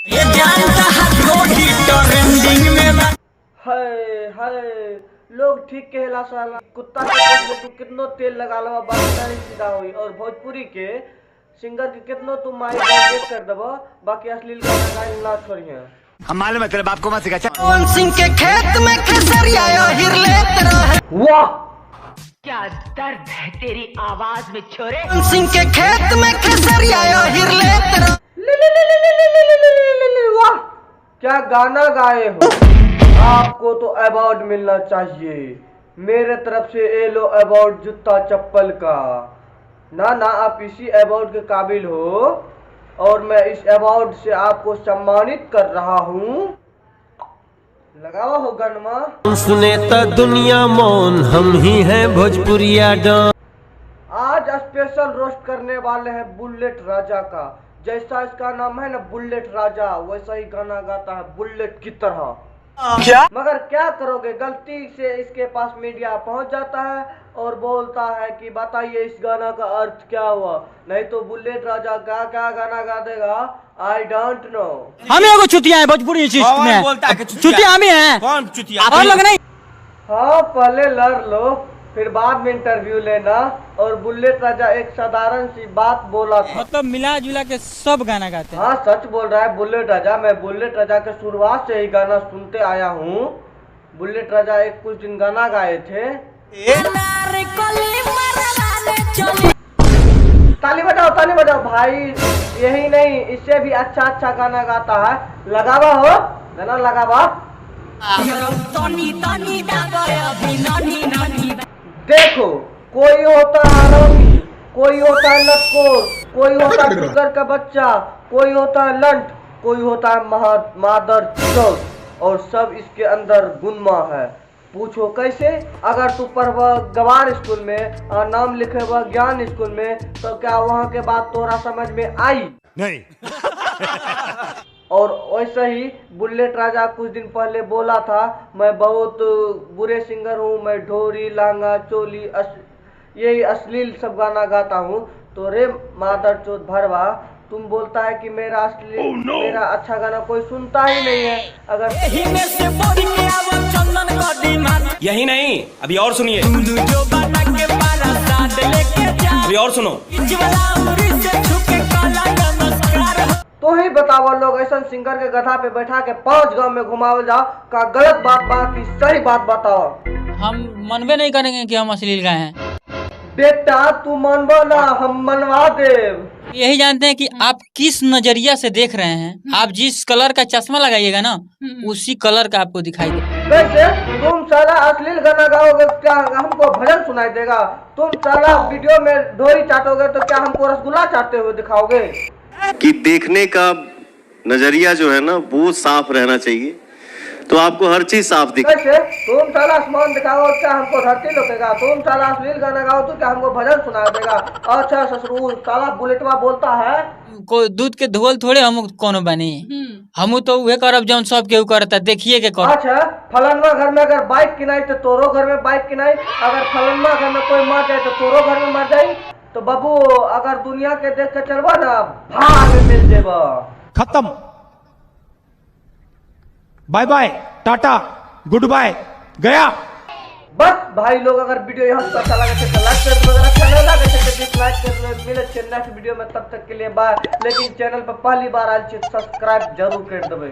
ये जानता है लोग ट्रेंडिंग में हाय हाय लोग ठीक कहला साला कुत्ता के पेट में तू कितनो तेल लगा लवा बात नहीं सीधा हुई और भोजपुरी के सिंगर के कितनो तू माई गेट कर दबो बाकी अश्लील गाना गाई ना छोड़िए। हम मालूम है तेरे बाप को मत सिखा। कौन सिंह के खेत में खेसरिया हिरले तेरा वाह क्या दर्द है तेरी आवाज में छोरे। कौन सिंह के खेत में खेसरिया हिरले तेरा वाह क्या गाना गाए हो। आपको तो अवार्ड मिलना चाहिए मेरे तरफ से। ये लो अवार्ड जूता चप्पल का। ना ना आप इसी अवार्ड के काबिल हो और मैं इस अवार्ड से आपको सम्मानित कर रहा हूँ। लगावा हो गनमा सुने तो दुनिया मौन हम ही हैं भोजपुरिया डॉन। आज स्पेशल रोस्ट करने वाले हैं बुलेट राजा का। जैसा इसका नाम है ना बुलेट राजा वैसा ही गाना गाता है बुलेट की तरह। क्या मगर क्या करोगे गलती से इसके पास मीडिया पहुंच जाता है और बोलता है कि बताइए इस गाना का अर्थ क्या हुआ। नहीं तो बुलेट राजा क्या क्या गाना गा देगा आई डोंट नो। हम एगो चुतिया है भोजपुरी चीज में बोलता है कि चुतिया हम ही हैं। कौन चुतिया? और लोग नहीं। हाँ पहले लड़ लो फिर बाद में इंटरव्यू लेना। और बुलेट राजा एक साधारण सी बात बोला था। मतलब मिला जुला के सब गाना गाते हैं। हाँ सच बोल रहा है बुलेट राजा। मैं बुलेट राजा के शुरुआत से ही गाना सुनते आया हूँ। बुलेट राजा एक कुछ दिन गाना गाए थे। ताली बजाओ भाई। यही नहीं इससे भी अच्छा अच्छा गाना गाता है। लगावा हो गाना लगावा। देखो कोई होता है हरामी कोई होता है लटकोर कोई होता है शुगर का बच्चा कोई होता है लंट कोई होता है मादर चौथ और सब इसके अंदर गुनमा है। पूछो कैसे? अगर तू पढ़वा गवार स्कूल में और नाम लिखे हुआ ज्ञान स्कूल में तो क्या वहाँ के बात तोरा समझ में आई? नहीं। और वैसे ही बुलेट राजा कुछ दिन पहले बोला था मैं बहुत बुरे सिंगर हूँ। मैं ढोरी लांगा चोली यही अश्लील सब गाना गाता हूँ। तो रे मादर चोद भरवा तुम बोलता है कि मेरा अश्लील मेरा अच्छा गाना कोई सुनता ही नहीं है। अगर यही नहीं अभी और सुनिए। अभी और सुनो। तो ही बताओ लोग ऐसा सिंगर के गधा पे बैठा के 5 गांव में घुमावल जाओ का गलत बात कि सही बात बताओ। हम मनबे नहीं करेंगे कि हम अश्लील गाए हैं। बेटा तू मनबो ना हम मनवा देव। यही जानते हैं कि आप किस नजरिया से देख रहे हैं। आप जिस कलर का चश्मा लगाइएगा ना उसी कलर का आपको दिखाई दे। वैसे तुम साला अश्लील गाना गाओगे क्या हमको भजन सुनाई देगा? तुम साला वीडियो में ढोरी चाटोगे तो क्या हमको रसगुल्ला चाटते हुए दिखाओगे? कि देखने का नजरिया जो है ना वो साफ रहना चाहिए तो आपको हर चीज साफ दिखे। वैसे तुम साला आसमान दिखाओ क्या हमको धरती लुकेगा? तुम साला अश्लील गाना गाओ तो क्या हमको भजन सुना देगा? अच्छा ससुर साला बुलेटवा बोलता है कोई दूध के धोल थोड़े हम कोनो बनी। हम तो वह करब जौन सब केहू करता देखिए के कर। अच्छा फलनवा घर में अगर बाइक किनाई तो तोरो घर में बाइक किनाई। अगर फलनवा घर में कोई मर जाए तो तोरो घर में मर जाए। तो बाबू अगर दुनिया के देख के चलबा ना भाग मिल जेबा। खत्म। Bye bye tata goodbye गया। बस भाई लोग अगर वीडियो यहाँ से अच्छा लगे तो लाइक कर दो। अगर अच्छा नहीं लगे तो डिसलाइक कर दो। मिले नेक्स्ट वीडियो में तब तक के लिए बाय। लेकिन चैनल पर पहली बार आए सब्सक्राइब जरूर कर देवे।